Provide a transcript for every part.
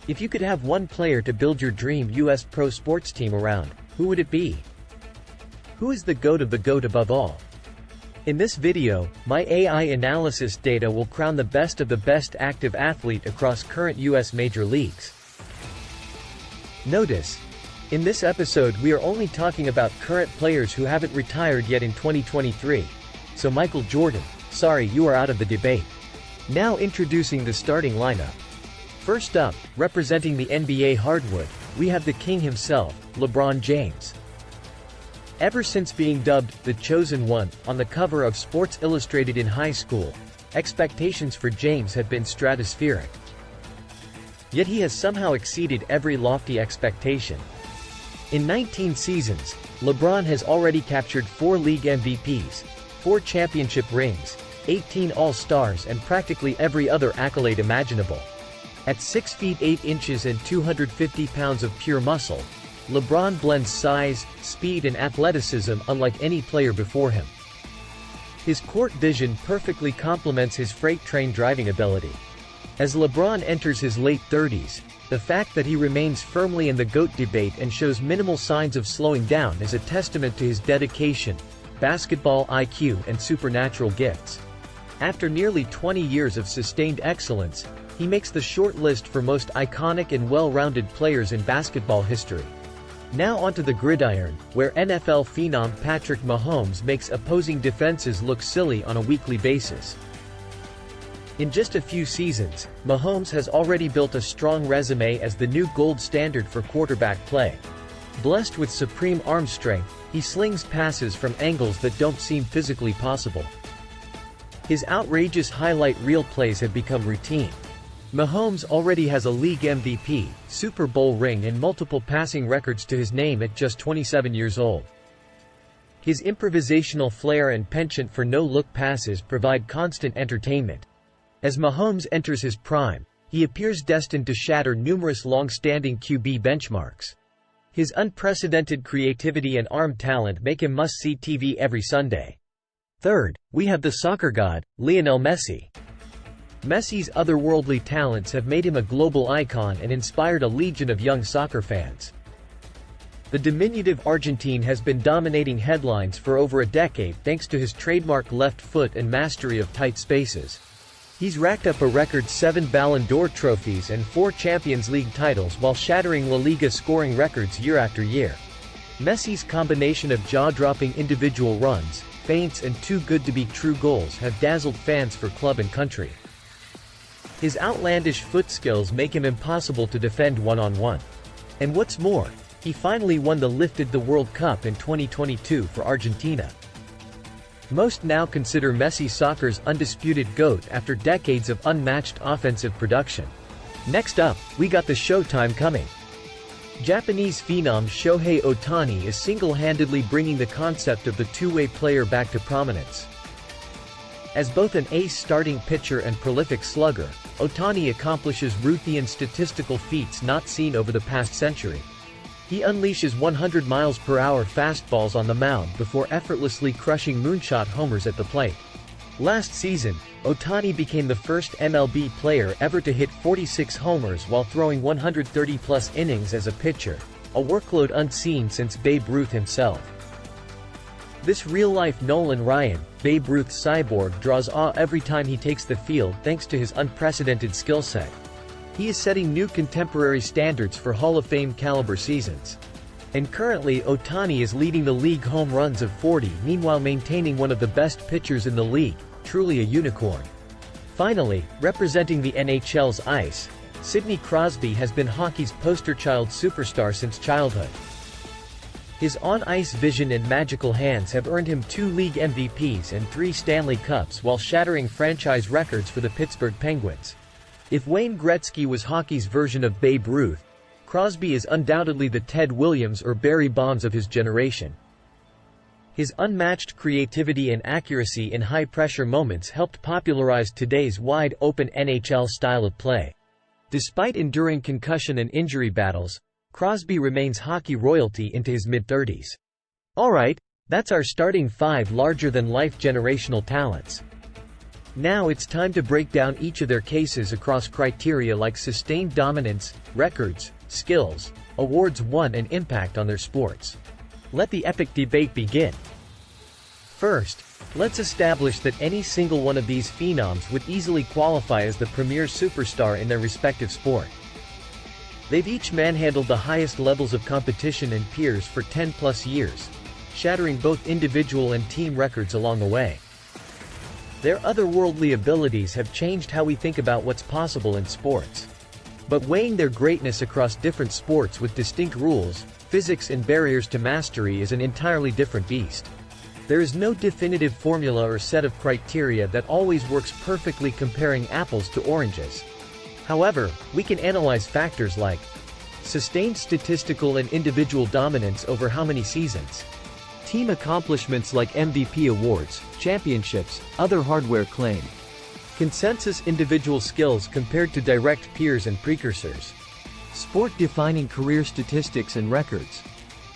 If you could have one player to build your dream US pro sports team around, who would it be? Who is the GOAT of the GOAT above all? In this video, my AI analysis data will crown the best of the best active athlete across current US major leagues. Notice, in this episode we are only talking about current players who haven't retired yet in 2023. So Michael Jordan, sorry, you are out of the debate. Now introducing the starting lineup. First up, representing the NBA hardwood, we have the king himself, LeBron James. Ever since being dubbed the Chosen One on the cover of Sports Illustrated in high school, expectations for James have been stratospheric. Yet he has somehow exceeded every lofty expectation. In 19 seasons, LeBron has already captured 4 league MVPs, 4 championship rings, 18 All-Stars and practically every other accolade imaginable. At 6 feet 8 inches and 250 pounds of pure muscle, LeBron blends size, speed and athleticism unlike any player before him. His court vision perfectly complements his freight train driving ability. As LeBron enters his late 30s, the fact that he remains firmly in the GOAT debate and shows minimal signs of slowing down is a testament to his dedication, basketball IQ and supernatural gifts. After nearly 20 years of sustained excellence, he makes the short list for most iconic and well-rounded players in basketball history. Now onto the gridiron, where NFL phenom Patrick Mahomes makes opposing defenses look silly on a weekly basis. In just a few seasons, Mahomes has already built a strong resume as the new gold standard for quarterback play. Blessed with supreme arm strength, he slings passes from angles that don't seem physically possible. His outrageous highlight reel plays have become routine. Mahomes already has a league MVP, Super Bowl ring and multiple passing records to his name at just 27 years old. His improvisational flair and penchant for no-look passes provide constant entertainment. As Mahomes enters his prime, he appears destined to shatter numerous long-standing QB benchmarks. His unprecedented creativity and arm talent make him must-see TV every Sunday. Third, we have the soccer god, Lionel Messi. Messi's otherworldly talents have made him a global icon and inspired a legion of young soccer fans. The diminutive Argentine has been dominating headlines for over a decade thanks to his trademark left foot and mastery of tight spaces. He's racked up a record 7 Ballon d'Or trophies and 4 Champions League titles while shattering La Liga scoring records year after year. Messi's combination of jaw-dropping individual runs, feints and too-good-to-be-true goals have dazzled fans for club and country. His outlandish foot skills make him impossible to defend one-on-one. And what's more, he finally won the Lifted the World Cup in 2022 for Argentina. Most now consider Messi soccer's undisputed GOAT after decades of unmatched offensive production. Next up, we got the showtime coming. Japanese phenom Shohei Ohtani is single-handedly bringing the concept of the two-way player back to prominence. As both an ace starting pitcher and prolific slugger, Ohtani accomplishes Ruthian statistical feats not seen over the past century. He unleashes 100 miles per hour fastballs on the mound before effortlessly crushing moonshot homers at the plate. Last season, Ohtani became the first MLB player ever to hit 46 homers while throwing 130-plus innings as a pitcher, a workload unseen since Babe Ruth himself. This real-life Nolan Ryan, Babe Ruth's cyborg, draws awe every time he takes the field thanks to his unprecedented skill set. He is setting new contemporary standards for Hall of Fame caliber seasons. And currently Ohtani is leading the league home runs of 40, meanwhile maintaining one of the best pitchers in the league, truly a unicorn. Finally, representing the NHL's ice, Sidney Crosby has been hockey's poster child superstar since childhood. His on-ice vision and magical hands have earned him 2 league MVPs and 3 Stanley Cups while shattering franchise records for the Pittsburgh Penguins. If Wayne Gretzky was hockey's version of Babe Ruth, Crosby is undoubtedly the Ted Williams or Barry Bonds of his generation. His unmatched creativity and accuracy in high-pressure moments helped popularize today's wide-open NHL style of play. Despite enduring concussion and injury battles, Crosby remains hockey royalty into his mid-30s. Alright, that's our starting 5 larger-than-life generational talents. Now it's time to break down each of their cases across criteria like sustained dominance, records, skills, awards won and impact on their sports. Let the epic debate begin. First, let's establish that any single one of these phenoms would easily qualify as the premier superstar in their respective sport. They've each manhandled the highest levels of competition and peers for 10+ years, shattering both individual and team records along the way. Their otherworldly abilities have changed how we think about what's possible in sports. But weighing their greatness across different sports with distinct rules, physics and barriers to mastery is an entirely different beast. There is no definitive formula or set of criteria that always works perfectly comparing apples to oranges. However, we can analyze factors like sustained statistical and individual dominance over how many seasons, team accomplishments like MVP awards, championships, other hardware claim, consensus individual skills compared to direct peers and precursors, sport-defining career statistics and records,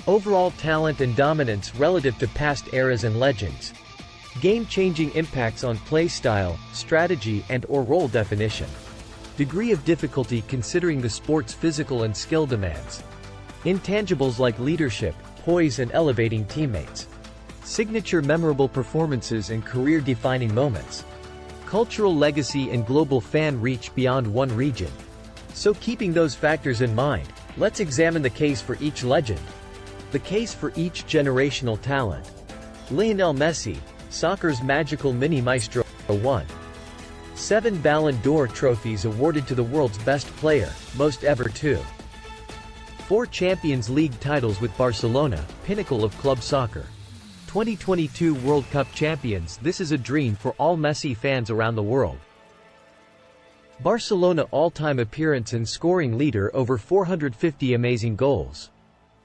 overall talent and dominance relative to past eras and legends, game-changing impacts on play style, strategy and/or role definition, degree of difficulty considering the sport's physical and skill demands, intangibles like leadership, poise and elevating teammates, signature memorable performances and career-defining moments, cultural legacy and global fan reach beyond one region. So keeping those factors in mind, let's examine the case for each legend. The case for each generational talent. Lionel Messi, soccer's magical mini maestro, won 7 Ballon d'Or trophies awarded to the world's best player, most ever 2. 4 Champions League titles with Barcelona, pinnacle of club soccer. 2022 World Cup champions. This is a dream for all Messi fans around the world. Barcelona all-time appearance and scoring leader, over 450 amazing goals.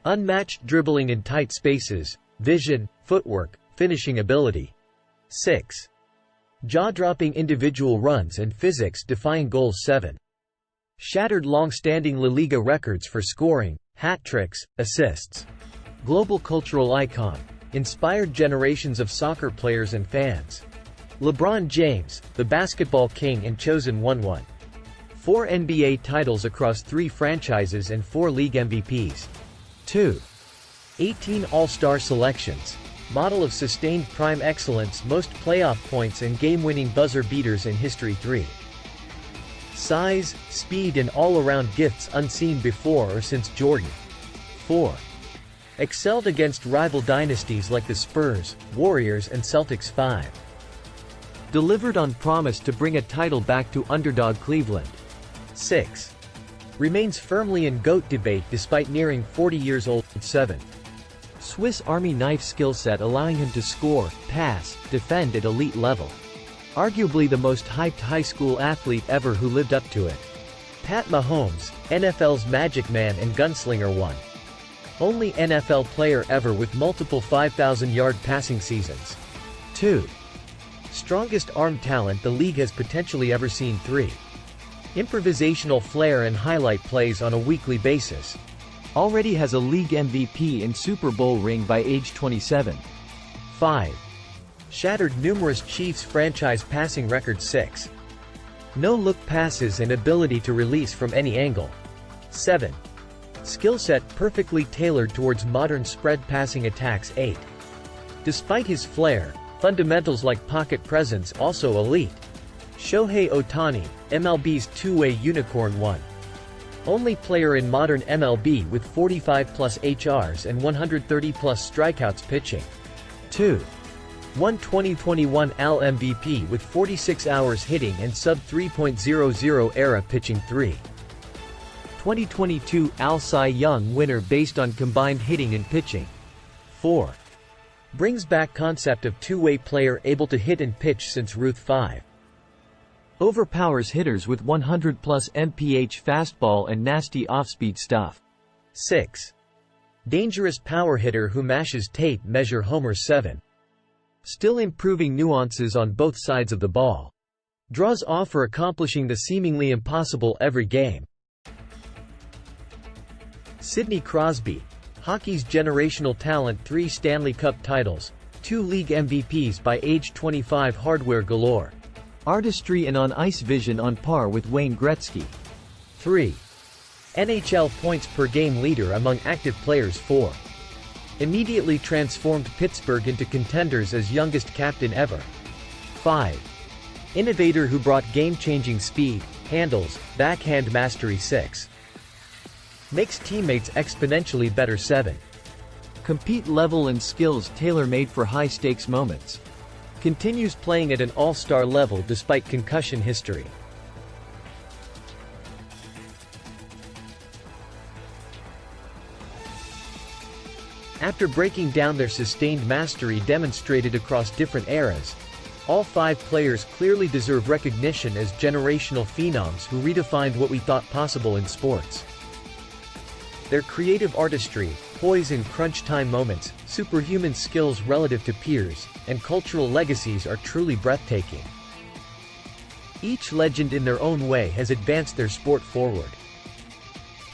Unmatched dribbling in tight spaces, vision, footwork, finishing ability. 6. Jaw-dropping individual runs and physics-defying goals. 7. Shattered long-standing La Liga records for scoring, hat-tricks, assists. Global cultural icon. Inspired generations of soccer players and fans. LeBron James, the basketball king and chosen one. 4 NBA titles across 3 franchises and 4 league MVPs. 2. 18 All-Star selections. Model of sustained prime excellence, most playoff points and game-winning buzzer beaters in history. 3. Size, speed and all-around gifts unseen before or since Jordan. 4. Excelled against rival dynasties like the Spurs, Warriors and Celtics. 5. Delivered on promise to bring a title back to underdog Cleveland. 6. Remains firmly in GOAT debate despite nearing 40 years old. 7. Swiss Army knife skill set allowing him to score, pass, defend at elite level. Arguably the most hyped high school athlete ever who lived up to it. Pat Mahomes, NFL's Magic Man and Gunslinger. 1. Only NFL player ever with multiple 5,000-yard passing seasons. 2. Strongest arm talent the league has potentially ever seen. 3. Improvisational flair and highlight plays on a weekly basis. Already has a league MVP and Super Bowl ring by age 27. 5. Shattered numerous Chiefs franchise passing records. 6. No-look passes and ability to release from any angle. 7. Skill set perfectly tailored towards modern spread passing attacks. 8. Despite his flair, fundamentals like pocket presence also elite. Shohei Ohtani, MLB's two-way unicorn. 1. Only player in modern MLB with 45+ HRs and 130+ strikeouts pitching. 2. Won 2021 AL MVP with 46 hours hitting and sub 3.00 era pitching. 3. 2022 AL Cy Young winner based on combined hitting and pitching. 4. Brings back concept of two-way player able to hit and pitch since Ruth. 5. Overpowers hitters with 100+ mph fastball and nasty off-speed stuff. 6. Dangerous power hitter who mashes tape measure homers. 7. Still improving nuances on both sides of the ball. Draws offer accomplishing the seemingly impossible every game. Sidney Crosby, hockey's generational talent. 3 Stanley Cup titles, 2 league MVPs by age 25. Hardware galore. Artistry and on-ice vision on par with Wayne Gretzky. 3. NHL points per game leader among active players. 4. Immediately transformed Pittsburgh into contenders as youngest captain ever. 5. Innovator who brought game-changing speed, handles, backhand mastery. 6. Makes teammates exponentially better. 7. Compete level and skills tailor-made for high-stakes moments. Continues playing at an all-star level despite concussion history. After breaking down their sustained mastery demonstrated across different eras, all 5 players clearly deserve recognition as generational phenoms who redefined what we thought possible in sports. Their creative artistry, poise in crunch-time moments, superhuman skills relative to peers, and cultural legacies are truly breathtaking. Each legend in their own way has advanced their sport forward.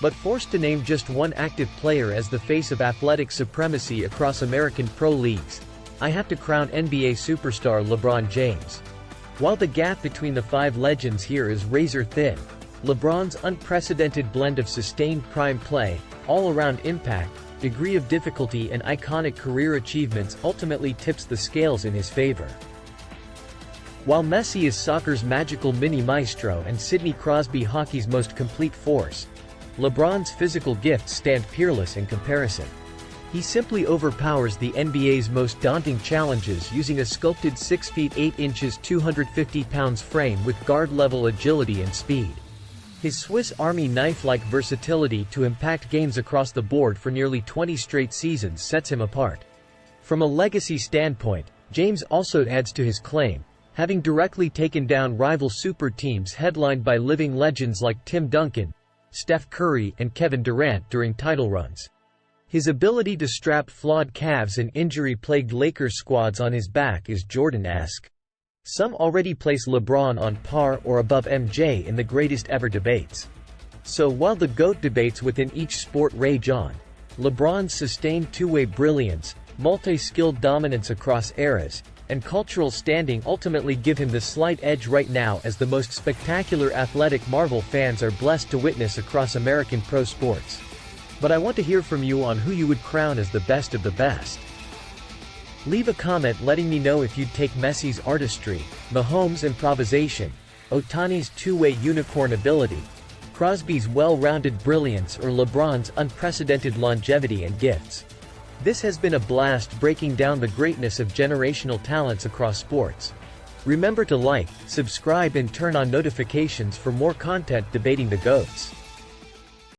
But forced to name just one active player as the face of athletic supremacy across American pro leagues, I have to crown NBA superstar LeBron James. While the gap between the 5 legends here is razor thin, LeBron's unprecedented blend of sustained prime play, all-around impact, degree of difficulty and iconic career achievements ultimately tips the scales in his favor. While Messi is soccer's magical mini-maestro and Sidney Crosby hockey's most complete force, LeBron's physical gifts stand peerless in comparison. He simply overpowers the NBA's most daunting challenges using a sculpted 6 feet 8 inches 250 pounds frame with guard-level agility and speed. His Swiss Army knife-like versatility to impact games across the board for nearly 20 straight seasons sets him apart. From a legacy standpoint, James also adds to his claim, having directly taken down rival super teams headlined by living legends like Tim Duncan, Steph Curry and Kevin Durant during title runs. His ability to strap flawed calves and injury-plagued Lakers squads on his back is Jordan-esque. Some already place LeBron on par or above MJ in the greatest ever debates. So while the GOAT debates within each sport rage on, LeBron's sustained two-way brilliance, multi-skilled dominance across eras, and cultural standing ultimately give him the slight edge right now as the most spectacular athletic marvel fans are blessed to witness across American pro sports. But I want to hear from you on who you would crown as the best of the best. Leave a comment letting me know if you'd take Messi's artistry, Mahomes' improvisation, Ohtani's two-way unicorn ability, Crosby's well-rounded brilliance or LeBron's unprecedented longevity and gifts. This has been a blast breaking down the greatness of generational talents across sports. Remember to like, subscribe and turn on notifications for more content debating the GOATs.